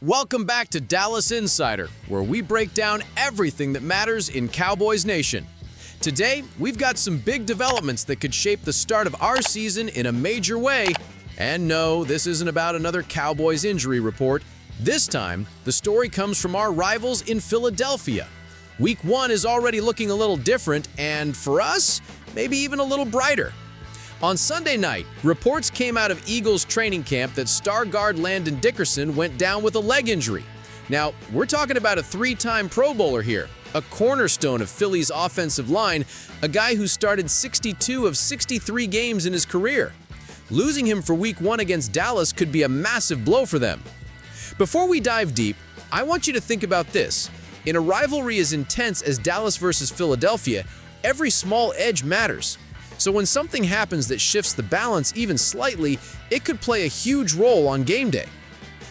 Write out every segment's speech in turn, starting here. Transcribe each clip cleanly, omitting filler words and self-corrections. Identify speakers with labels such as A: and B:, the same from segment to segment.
A: Welcome back to Dallas Insider, where we break down everything that matters in Cowboys Nation. Today, we've got some big developments that could shape the start of our season in a major way. And no, this isn't about another Cowboys injury report. This time, the story comes from our rivals in Philadelphia. Week 1 is already looking a little different, and for us, maybe even a little brighter. On Sunday night, reports came out of Eagles training camp that star guard Landon Dickerson went down with a leg injury. Now, we're talking about a 3-time Pro Bowler here, a cornerstone of Philly's offensive line, a guy who started 62 of 63 games in his career. Losing him for Week 1 against Dallas could be a massive blow for them. Before we dive deep, I want you to think about this. In a rivalry as intense as Dallas versus Philadelphia, every small edge matters. So when something happens that shifts the balance even slightly, it could play a huge role on game day.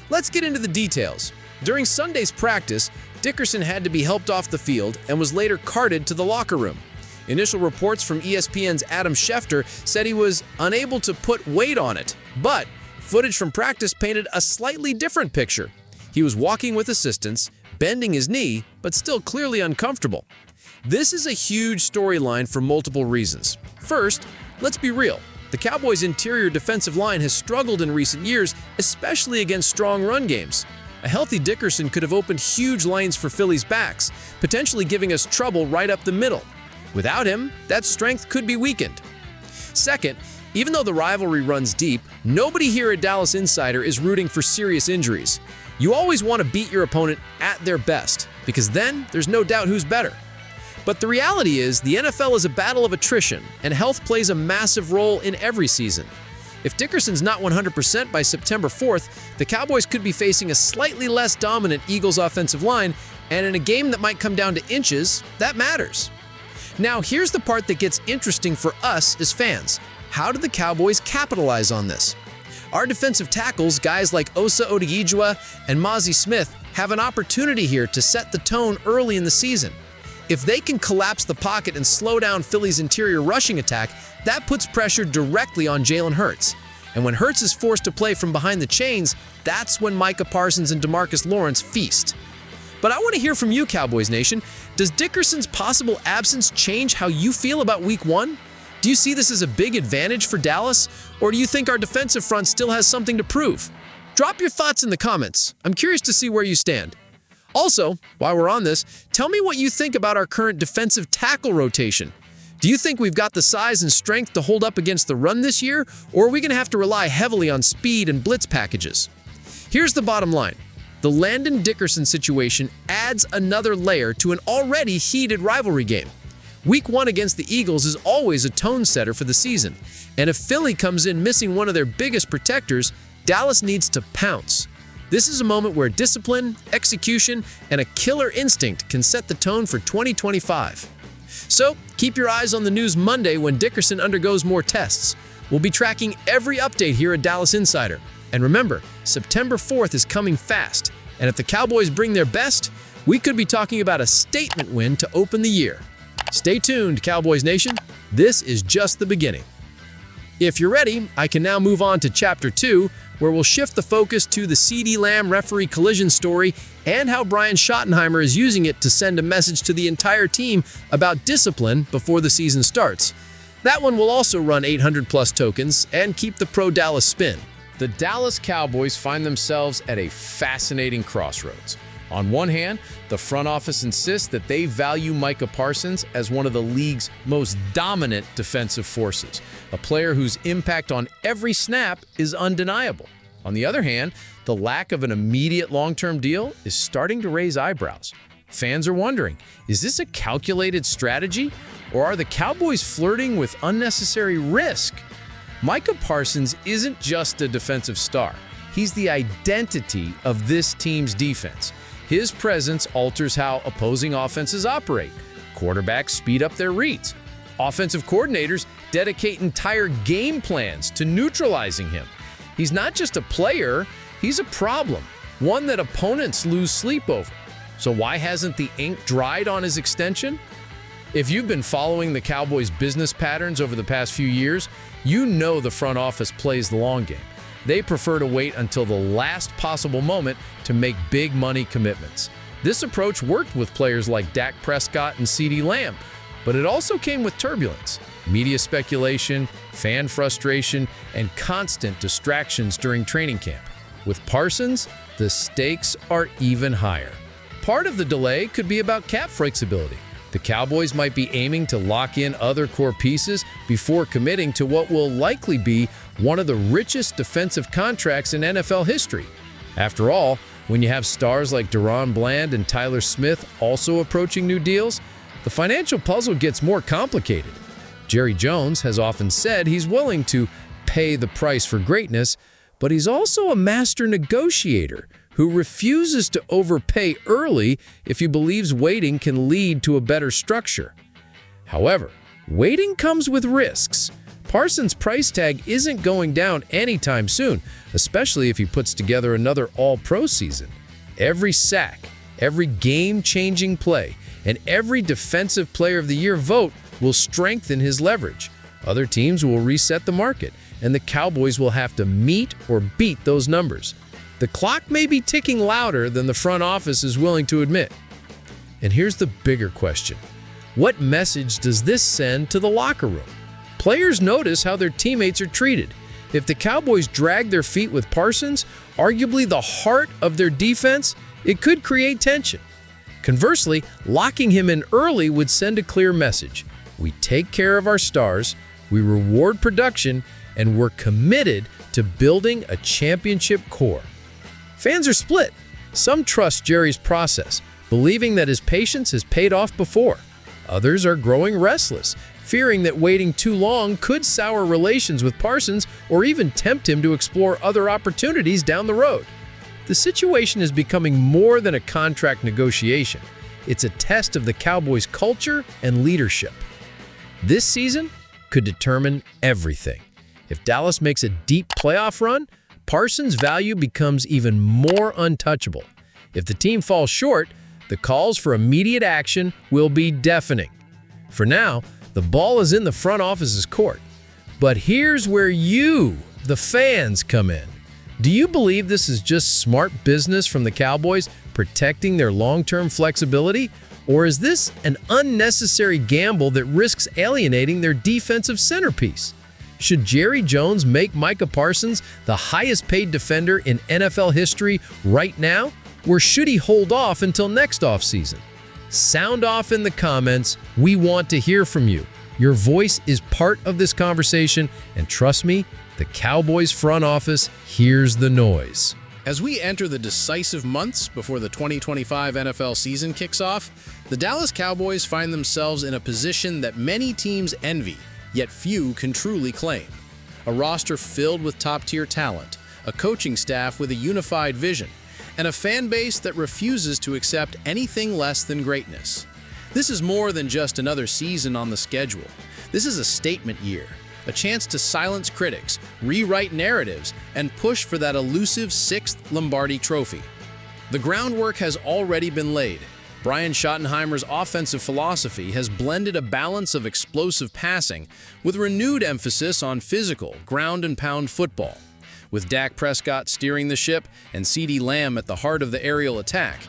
A: Let's get into the details. During Sunday's practice, Dickerson had to be helped off the field and was later carted to the locker room. Initial reports from ESPN's Adam Schefter said he was unable to put weight on it, but footage from practice painted a slightly different picture. He was walking with assistance, bending his knee, but still clearly uncomfortable. This is a huge storyline for multiple reasons. First, let's be real. The Cowboys' interior defensive line has struggled in recent years, especially against strong run games. A healthy Dickerson could have opened huge lanes for Philly's backs, potentially giving us trouble right up the middle. Without him, that strength could be weakened. Second, even though the rivalry runs deep, nobody here at Dallas Insider is rooting for serious injuries. You always want to beat your opponent at their best, because then there's no doubt who's better. But the reality is, the NFL is a battle of attrition, and health plays a massive role in every season. If Dickerson's not 100% by September 4th, the Cowboys could be facing a slightly less dominant Eagles offensive line, and in a game that might come down to inches, that matters. Now, here's the part that gets interesting for us as fans. How did the Cowboys capitalize on this? Our defensive tackles, guys like Osa Odighijowa and Mazi Smith, have an opportunity here to set the tone early in the season. If they can collapse the pocket and slow down Philly's interior rushing attack, that puts pressure directly on Jalen Hurts. And when Hurts is forced to play from behind the chains, that's when Micah Parsons and DeMarcus Lawrence feast. But I want to hear from you, Cowboys Nation. Does Dickerson's possible absence change how you feel about Week 1? Do you see this as a big advantage for Dallas? Or do you think our defensive front still has something to prove? Drop your thoughts in the comments. I'm curious to see where you stand. Also, while we're on this, tell me what you think about our current defensive tackle rotation. Do you think we've got the size and strength to hold up against the run this year, or are we going to have to rely heavily on speed and blitz packages? Here's the bottom line. The Landon Dickerson situation adds another layer to an already heated rivalry game. Week 1 against the Eagles is always a tone setter for the season, and if Philly comes in missing one of their biggest protectors, Dallas needs to pounce. This is a moment where discipline, execution, and a killer instinct can set the tone for 2025. So, keep your eyes on the news Monday when Dickerson undergoes more tests. We'll be tracking every update here at Dallas Insider. And remember, September 4th is coming fast, and if the Cowboys bring their best, we could be talking about a statement win to open the year. Stay tuned, Cowboys Nation. This is just the beginning. If you're ready, I can now move on to Chapter 2, where we'll shift the focus to the CeeDee Lamb referee collision story and how Brian Schottenheimer is using it to send a message to the entire team about discipline before the season starts. That one will also run 800-plus tokens and keep the pro-Dallas spin. The Dallas Cowboys find themselves at a fascinating crossroads. On one hand, the front office insists that they value Micah Parsons as one of the league's most dominant defensive forces, a player whose impact on every snap is undeniable. On the other hand, the lack of an immediate long-term deal is starting to raise eyebrows. Fans are wondering, is this a calculated strategy, or are the Cowboys flirting with unnecessary risk? Micah Parsons isn't just a defensive star. He's the identity of this team's defense. His presence alters how opposing offenses operate. Quarterbacks speed up their reads. Offensive coordinators dedicate entire game plans to neutralizing him. He's not just a player, he's a problem, one that opponents lose sleep over. So why hasn't the ink dried on his extension? If you've been following the Cowboys' business patterns over the past few years, you know the front office plays the long game. they prefer to wait until the last possible moment to make big money commitments. This approach worked with players like Dak Prescott and CeeDee Lamb, but it also came with turbulence, media speculation, fan frustration, and constant distractions during training camp. With Parsons, the stakes are even higher. Part of the delay could be about cap flexibility. The Cowboys might be aiming to lock in other core pieces before committing to what will likely be one of the richest defensive contracts in NFL history. After all, when you have stars like Deron Bland and Tyler Smith also approaching new deals, the financial puzzle gets more complicated. Jerry Jones has often said he's willing to pay the price for greatness, but he's also a master negotiator who refuses to overpay early if he believes waiting can lead to a better structure. However, waiting comes with risks. Parsons' price tag isn't going down anytime soon, especially if he puts together another all-pro season. Every sack, every game-changing play, and every Defensive Player of the Year vote will strengthen his leverage. Other teams will reset the market, and the Cowboys will have to meet or beat those numbers. The clock may be ticking louder than the front office is willing to admit. And here's the bigger question. What message does this send to the locker room? Players notice how their teammates are treated. If the Cowboys drag their feet with Parsons, arguably the heart of their defense, it could create tension. Conversely, locking him in early would send a clear message. We take care of our stars, we reward production, and we're committed to building a championship core. Fans are split. Some trust Jerry's process, believing that his patience has paid off before. Others are growing restless, fearing that waiting too long could sour relations with Parsons or even tempt him to explore other opportunities down the road. The situation is becoming more than a contract negotiation. It's a test of the Cowboys' culture and leadership. This season could determine everything. If Dallas makes a deep playoff run, Parsons' value becomes even more untouchable. If the team falls short, the calls for immediate action will be deafening. For now, the ball is in the front office's court. But here's where you, the fans, come in. Do you believe this is just smart business from the Cowboys protecting their long-term flexibility? Or is this an unnecessary gamble that risks alienating their defensive centerpiece? Should Jerry Jones make Micah Parsons the highest-paid defender in NFL history right now? Or should he hold off until next offseason? Sound off in the comments. We want to hear from you. Your voice is part of this conversation, and trust me, the Cowboys front office hears the noise.
B: As we enter the decisive months before the 2025 NFL season kicks off, the Dallas Cowboys find themselves in a position that many teams envy, yet few can truly claim. A roster filled with top-tier talent, a coaching staff with a unified vision, and a fan base that refuses to accept anything less than greatness. This is more than just another season on the schedule. This is a statement year, a chance to silence critics, rewrite narratives, and push for that elusive sixth Lombardi trophy. The groundwork has already been laid. Brian Schottenheimer's offensive philosophy has blended a balance of explosive passing with renewed emphasis on physical, ground-and-pound football. With Dak Prescott steering the ship and CeeDee Lamb at the heart of the aerial attack,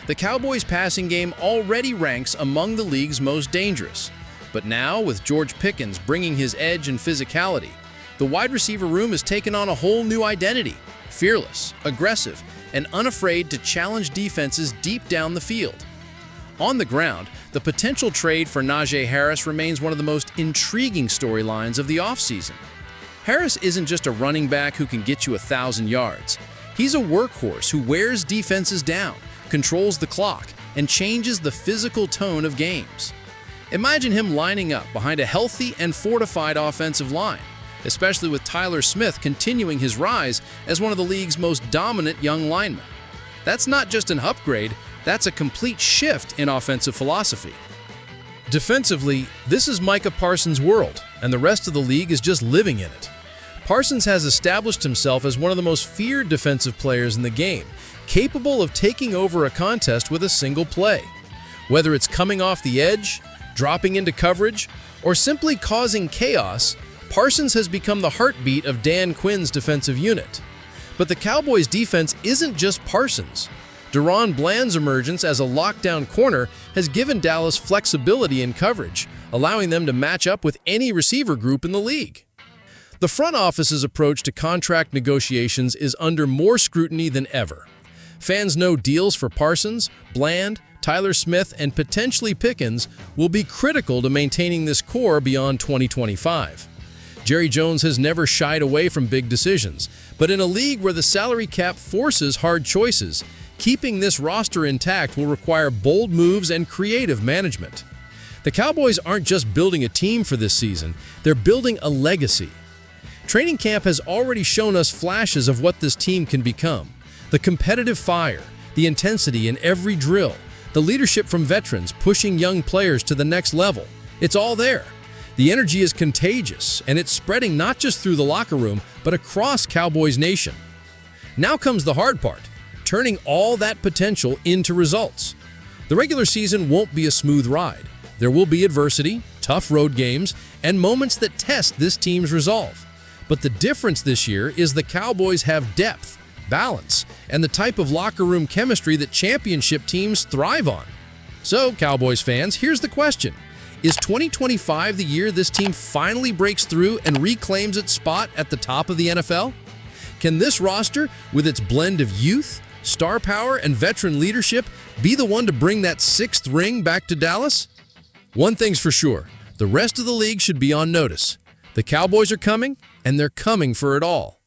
B: the Cowboys' passing game already ranks among the league's most dangerous. But now, with George Pickens bringing his edge and physicality, the wide receiver room has taken on a whole new identity: fearless, aggressive, and unafraid to challenge defenses deep down the field. On the ground, the potential trade for Najee Harris remains one of the most intriguing storylines of the offseason. Harris isn't just a running back who can get you 1,000 yards. He's a workhorse who wears defenses down, controls the clock, and changes the physical tone of games. Imagine him lining up behind a healthy and fortified offensive line, especially with Tyler Smith continuing his rise as one of the league's most dominant young linemen. That's not just an upgrade, that's a complete shift in offensive philosophy. Defensively, this is Micah Parsons' world, and the rest of the league is just living in it. Parsons has established himself as one of the most feared defensive players in the game, capable of taking over a contest with a single play. Whether it's coming off the edge, dropping into coverage, or simply causing chaos, Parsons has become the heartbeat of Dan Quinn's defensive unit.
A: But the Cowboys' defense isn't just Parsons. Deron Bland's emergence as a lockdown corner has given Dallas flexibility in coverage, allowing them to match up with any receiver group in the league. The front office's approach to contract negotiations is under more scrutiny than ever. Fans know deals for Parsons, Bland, Tyler Smith, and potentially Pickens will be critical to maintaining this core beyond 2025. Jerry Jones has never shied away from big decisions, but in a league where the salary cap forces hard choices, keeping this roster intact will require bold moves and creative management. The Cowboys aren't just building a team for this season, they're building a legacy. Training camp has already shown us flashes of what this team can become. The competitive fire, the intensity in every drill, the leadership from veterans pushing young players to the next level. It's all there. The energy is contagious, and it's spreading not just through the locker room, but across Cowboys Nation. Now comes the hard part, turning all that potential into results. The regular season won't be a smooth ride. There will be adversity, tough road games, and moments that test this team's resolve. But the difference this year is the Cowboys have depth, balance, and the type of locker room chemistry that championship teams thrive on. So, Cowboys fans, here's the question. Is 2025 the year this team finally breaks through and reclaims its spot at the top of the NFL? Can this roster, with its blend of youth, star power, and veteran leadership, be the one to bring that sixth ring back to Dallas? One thing's for sure, the rest of the league should be on notice. The Cowboys are coming, and they're coming for it all.